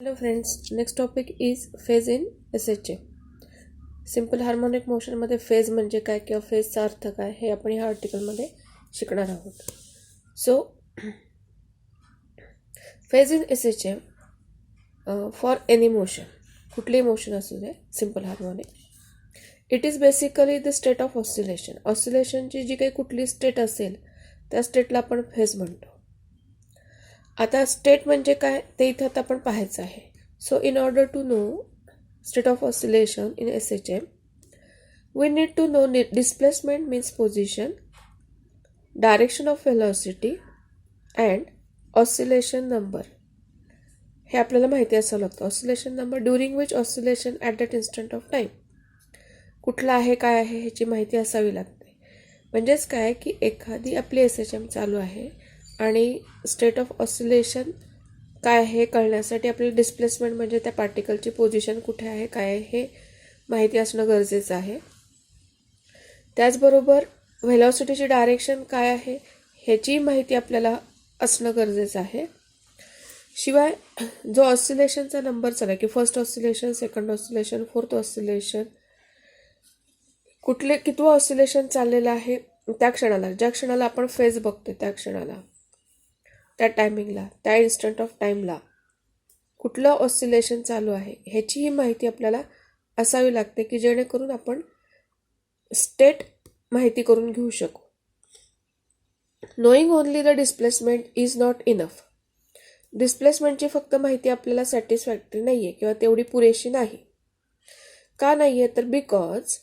Hello friends, next topic is phase in SHA. Simple harmonic मोशनमध्ये phase म्हणजे काय किंवा फेजचा अर्थ काय हे आपण ह्या आर्टिकलमध्ये शिकणार आहोत. So phase in SHA for any motion, कुठलीही मोशन असू दे, simple harmonic, it is basically the state of oscillation. ऑसिलेशनची जी काही कुठली स्टेट असेल त्या स्टेटला आपण फेज म्हणतो. आता स्टेट म्हणजे काय ते इथं आता आपण पाहायचं आहे. So in order to know state of oscillation in SHM, we need to know displacement means position, direction of velocity and oscillation number. हे आपल्याला माहिती असावं लागतं. Oscillation number during which oscillation at that instant of time, कुठला आहे काय आहे ह्याची माहिती असावी लागते. म्हणजेच काय की एखादी आपली SHM चालू आहे आणि स्टेट ऑफ ऑसिलेशन काय आहे कळण्यासाठी आपल्याला डिस्प्लेसमेंट म्हणजे त्या पार्टिकलची पोझिशन कुठे आहे काय आहे हे माहिती असणं गरजेचं आहे. त्याचबरोबर व्हेलॉसिटीची डायरेक्शन काय आहे ह्याची माहिती आपल्याला असणं गरजेचं आहे. शिवाय जो ऑसिलेशनचा नंबर चालू आहे की first oscillation, second oscillation, fourth oscillation, कुठले कितवं ऑसिलेशन चाललेलं आहे त्या क्षणाला, ज्या क्षणाला आपण फेज बघतो त्या क्षणाला, त्या टायमिंगला, त्या इन्स्टंट ऑफ टाईमला कुठलं ऑसिलेशन चालू आहे ह्याचीही माहिती आपल्याला असावी लागते की जेणेकरून आपण स्टेट माहिती करून घेऊ शकू. Knowing only the displacement is not enough. डिस्प्लेसमेंटची फक्त माहिती आपल्याला सॅटिस्फॅक्टरी नाही आहे किंवा तेवढी पुरेशी नाही. का नाही आहे तर because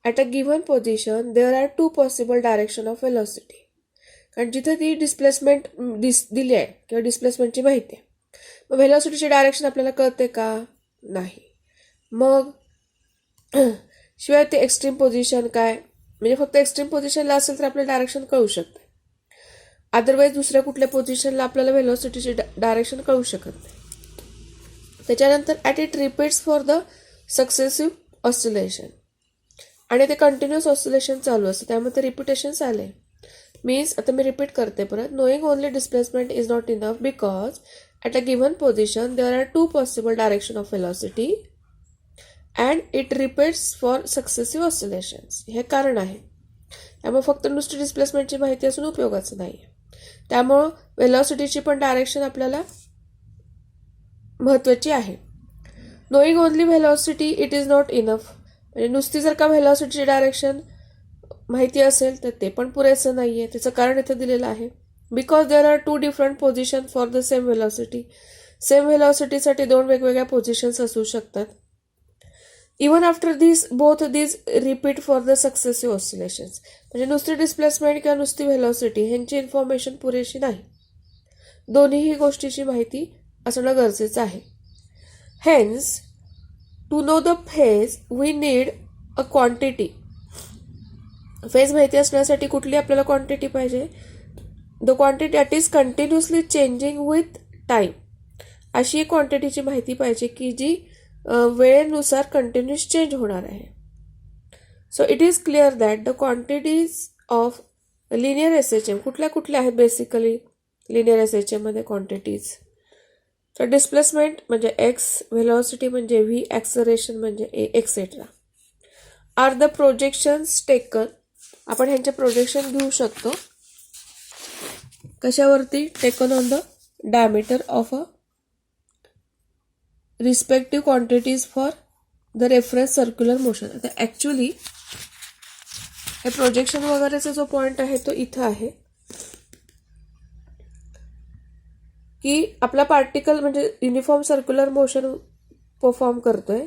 at a given position there are two possible direction of velocity. कारण जिथे ती डिस्प्लेसमेंट दिली आहे किंवा डिस्प्लेसमेंटची माहिती आहे, मग व्हेलॉसिटीची डायरेक्शन आपल्याला कळते का? नाही. मग शिवाय ते एक्स्ट्रीम पोझिशन काय, म्हणजे फक्त एक्स्ट्रीम पोझिशनला असेल तर आपल्याला डायरेक्शन कळू शकते. अदरवाईज दुसऱ्या कुठल्या पोझिशनला आपल्याला व्हेलॉसिटीची डायरेक्शन कळू शकत नाही. त्याच्यानंतर at it repeats for the successive oscillation, आणि ते कंटिन्युअस ऑसिलेशन चालू असतं त्यामुळे ते रिपिटेशन्स आले. मीन्स आता मी रिपीट करते परत, knowing only displacement is not enough because at a given position there are two possible direction of velocity and it repeats for successive oscillations. हे कारण आहे. त्यामुळे फक्त नुसती डिस्प्लेसमेंटची माहिती असून उपयोगाचं नाही. त्यामुळं व्हेलॉसिटीची पण डायरेक्शन आपल्याला महत्त्वाची आहे. Knowing only velocity it is not enough, म्हणजे नुसती जर का व्हेलॉसिटीची डायरेक्शन माहिती असेल तर ते पण पुरेसं नाही आहे. त्याचं कारण इथं दिलेलं आहे. Because there are two different position for the same velocity. Same व्हेलॉसिटीसाठी दोन वेगवेगळ्या पोझिशन्स असू शकतात. Even after this both this repeat for the successive oscillations, म्हणजे नुसती डिस्प्लेसमेंट किंवा नुसती व्हेलॉसिटी ह्यांची इन्फॉर्मेशन पुरेशी नाही. दोन्हीही गोष्टीची माहिती असणं गरजेचं आहे. Hence to know the phase we need a quantity. Phase माहिती असण्यासाठी कुठली आपल्याला क्वांटिटी पाहिजे? The quantity that is continuously changing with time. अशी एक क्वांटिटीची माहिती पाहिजे की जी वेळेनुसार कंटिन्युअस चेंज होणार आहे. So it is clear that the quantities of linear SHM कुठल्या आहेत बेसिकली लिनियर SHM मध्ये क्वांटिटीज? तर डिस्प्लेसमेंट म्हणजे एक्स, व्हेलॉसिटी म्हणजे व्ही, ॲक्सलरेशन म्हणजे a, etcetera are the projections taken. आपण ह्यांचे प्रोजेक्शन घेऊ शकतो कशावरती? Taken on the diameter of a respective quantities for the reference circular motion. आता ॲक्च्युली हे प्रोजेक्शन वगैरेचा जो पॉईंट आहे तो इथं आहे की आपला पार्टिकल म्हणजे युनिफॉर्म सर्क्युलर मोशन परफॉर्म करतोय,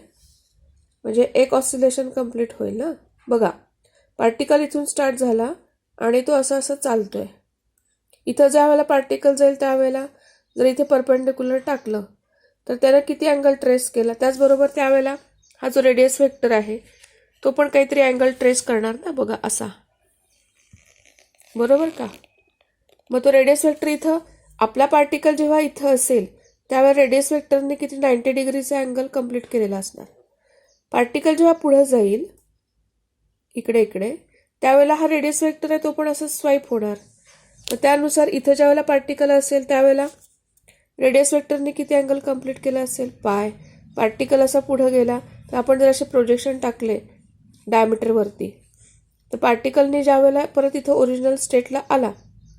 म्हणजे एक ऑसिलेशन कंप्लीट होईल ना. बघा, पार्टिकल इथून स्टार्ट झाला आणि तो असं चालतोय. इथं ज्या वेळेला पार्टिकल जाईल त्यावेळेला जर इथे परपेंडिक्युलर टाकलं तर त्यानं किती अँगल ट्रेस केला, त्याचबरोबर त्यावेळेला हा जो रेडियस वेक्टर आहे तो पण काहीतरी अँगल ट्रेस करणार ना. बघा असा, बरोबर का? मग तो रेडियस वेक्टर इथं आपला पार्टिकल जेव्हा इथं असेल त्यावेळेला रेडियस वेक्टरने किती 90 डिग्रीचा अँगल कंप्लीट केलेला असणार. पार्टिकल जेव्हा पुढे जाईल इकडे त्यावेळेला हा रेडियस वेक्टर आहे तो पण असं स्वाईप होणार. तर त्यानुसार इथं ज्या वेळेला पार्टिकल असेल त्यावेळेला रेडियस वेक्टरने किती अँगल कंप्लीट केला असेल, पाय. पार्टिकल असा पुढे गेला तर आपण जर असे प्रोजेक्शन टाकले डायमीटरवरती, तर पार्टिकलने ज्या वेळेला परत इथं ओरिजिनल स्टेटला आला,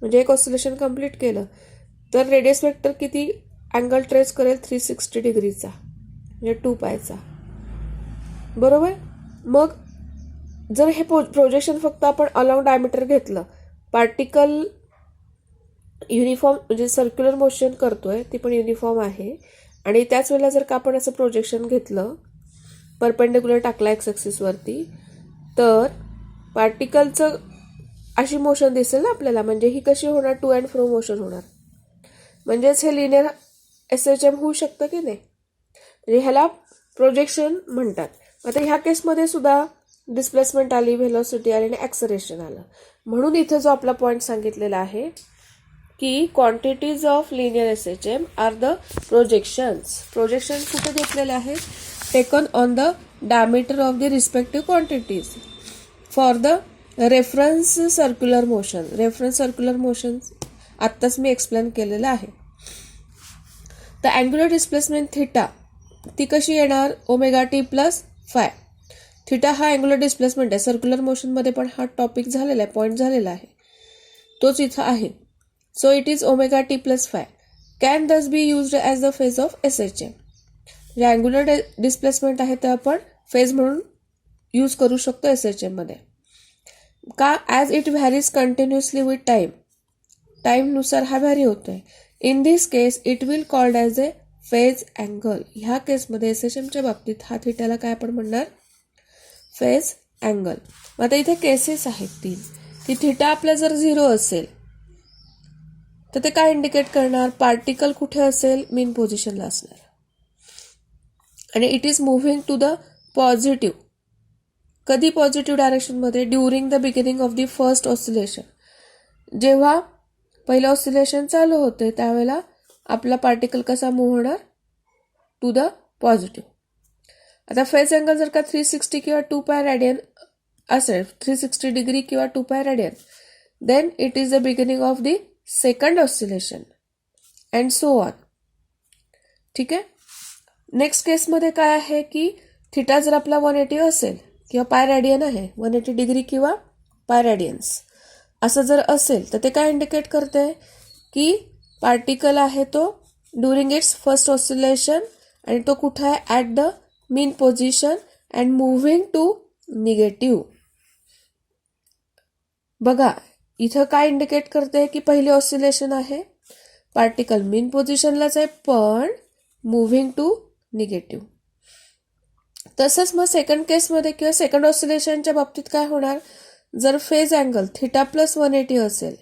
म्हणजे एक ऑसिलेशन कंप्लीट केलं, तर रेडियस वेक्टर किती अँगल ट्रेस करेल, 360 डिग्रीचा, म्हणजे 2 पायचा. बरोबर. मग जर हे प्रोजेक्शन फक्त आपण अलॉंग डायमीटर घेतलं, पार्टिकल युनिफॉर्म म्हणजे सर्क्युलर मोशन करतोय, ती पण युनिफॉर्म आहे, आणि त्याच वेळेला जर का आपण असं प्रोजेक्शन घेतलं, परपेंडिक्युलर टाकला एक्स ॲक्सिसवरती, तर पार्टिकलचं अशी मोशन दिसेल ना आपल्याला. म्हणजे ही कशी होणार, टू अँड फ्रो मोशन होणार. म्हणजेच हे लिनियर SHM होऊ शकतं की नाही. म्हणजे ह्याला प्रोजेक्शन म्हणतात. आता ह्या केसमध्ये सुद्धा डिस्प्लेसमेंट आली, व्हेलॉसिटी आली आणि ॲक्सलरेशन आलं. म्हणून इथं जो आपला पॉईंट सांगितलेला आहे की quantities of linear SHM are the projections. Projection कुठे घेतलेले आहेत, taken on the diameter of the respective quantities for the reference circular motion. Reference circular motion आत्ताच मी एक्सप्लेन केलेलं आहे. तर अँग्युलर डिस्प्लेसमेंट थिटा ती कशी येणार, omega t plus five. Theta हा अँग्युलर डिस्प्लेसमेंट आहे. सर्क्युलर मोशनमध्ये पण हा टॉपिक झालेला आहे, पॉईंट झालेला आहे, तोच इथं आहे. So it is omega t plus phi can thus be used as the phase of SHM. जे अँग्युलर डिस्प्लेसमेंट आहे ते आपण फेज म्हणून यूज करू शकतो SHM मध्ये. का, as it varies continuously with time. टाईमनुसार हा व्हॅरी होतोय. In this case it will called as A phase angle. ह्या केसमध्ये SHMच्या बाबतीत हा थिटाला काय आपण म्हणणार, फेज अँगल. आता इथे केसेस आहेत 3 की थिटा आपला जर 0 असेल तर ते काय इंडिकेट करणार, पार्टिकल कुठे असेल, मीन पोझिशनला असणार, आणि it is moving to the positive. कधी पॉझिटिव्ह डायरेक्शनमध्ये, during the beginning of the first oscillation. जेव्हा पहिलं ऑसिलेशन चालू होते त्यावेळेला आपला पार्टिकल कसा मूव्ह होणार, टू द पॉझिटिव्ह. आता फेज अँगल जर का 360 किंवा 2 पाय रेडियन असेल, 360 डिग्री किंवा 2 pi radian, then it is the beginning of the second oscillation and so on. ठीक आहे. नेक्स्ट केसमध्ये काय आहे की थिटा जर आपला 180 असेल किंवा पाय रेडियन आहे, 180 डिग्री किंवा पाय रेडियन्स असं जर असेल, तर ते काय इंडिकेट करते की पार्टिकल आहे तो ड्युरिंग इट्स फर्स्ट ऑसिलेशन, आणि तो कुठं आहे, at the mean position and moving to negative. बघा इथं काय इंडिकेट करते की पहिले ऑसिलेशन आहे, पार्टिकल मीन पोझिशनलाच आहे पण मुव्हिंग टू निगेटिव्ह. तसंच मग सेकंड केसमध्ये किंवा सेकंड ऑसिलेशनच्या बाबतीत काय होणार, जर फेज अँगल थिटा प्लस 180 असेल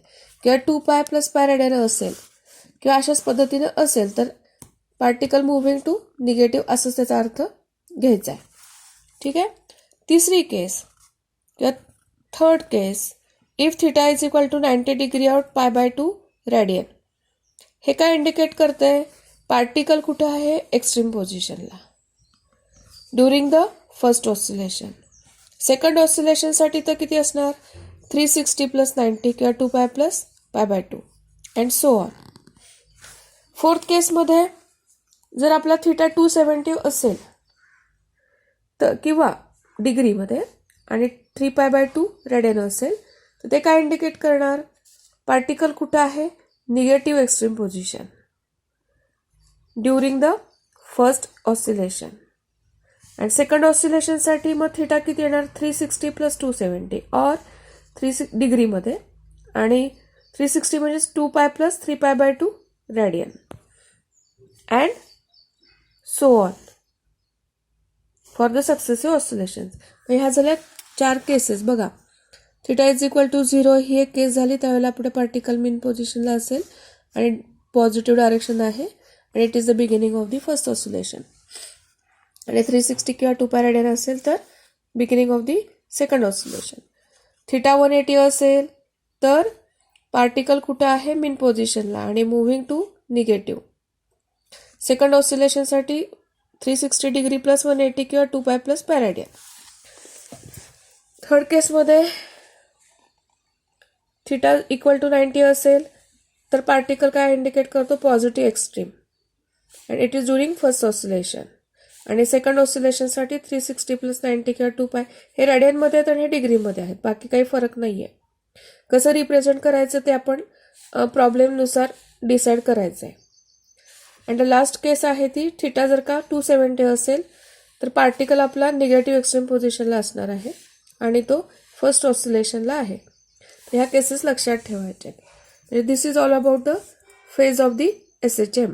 किंवा 2 पाय प्लस पाय रेडियन असेल किंवा अशाच पद्धतीने असेल, तर पार्टिकल मुव्हिंग टू निगेटिव्ह असंच त्याचा अर्थ घ्यायचा आहे. ठीक आहे. तिसरी केस किंवा third case, if theta is equal to 90 degree out pi by 2 radian. हे काय इंडिकेट करते, पार्टिकल कुठं आहे, एक्स्ट्रीम पोझिशनला during the first oscillation. Second ऑसिलेशनसाठी तर किती असणार, 360 प्लस 90 किंवा 2 पाय प्लस पाय by 2 and so on. Fourth केसमध्ये जर आपला थिटा 270 असेल तर किंवा डिग्रीमध्ये आणि 3 पाय बाय 2 रेडियन असेल, तर ते काय इंडिकेट करणार, पार्टिकल कुठं आहे, negative extreme position during the first oscillation. आणि सेकंड ऑसिलेशनसाठी मग थिटा किती येणार, 360 प्लस 270 और 3 डिग्रीमध्ये, आणि 360 म्हणजेच 2 पाय प्लस 3 पाय by 2 radian and so on for the successive oscillation. ह्या झाल्या 4 केसेस. बघा थिटा इज इक्वल टू 0 ही एक केस झाली, त्यावेळेला पुढे पार्टिकल मीन पोझिशनला असेल आणि पॉझिटिव्ह डायरेक्शन आहे आणि it is the beginning of the first oscillation. आणि 360 किंवा 2 पाय रेडियन असेल तर beginning of the second oscillation. Theta 180 असेल तर पार्टिकल कुठं आहे, मीन पोझिशनला आणि मुव्हिंग टू निगेटिव्ह. सेकंड ऑसिलेशनसाठी 360 डिग्री प्लस 180 किंवा 2 pi plus pi radian. Third केसमध्ये थिटा इक्वल टू 90 असेल तर पार्टिकल काय इंडिकेट करतो, positive extreme and it is during first oscillation. आणि सेकंड ऑसिलेशनसाठी 360 + 90 किंवा 2π हे रेडियनमध्ये आहेत आणि हे डिग्रीमध्ये आहेत. बाकी काही फरक नाही आहे. कसं रिप्रेझेंट करायचं ते आपण प्रॉब्लेमनुसार डिसाईड करायचं आहे. अँड लास्ट केस आहे ती थिटा जर का 270 असेल तर पार्टिकल आपला निगेटिव्ह एक्स्ट्रीम पोझिशनला असणार आहे आणि तो फर्स्ट ऑसिलेशनला आहे. ह्या केसेस लक्षात ठेवायच्या आहेत. This is all about the phase of the SHM.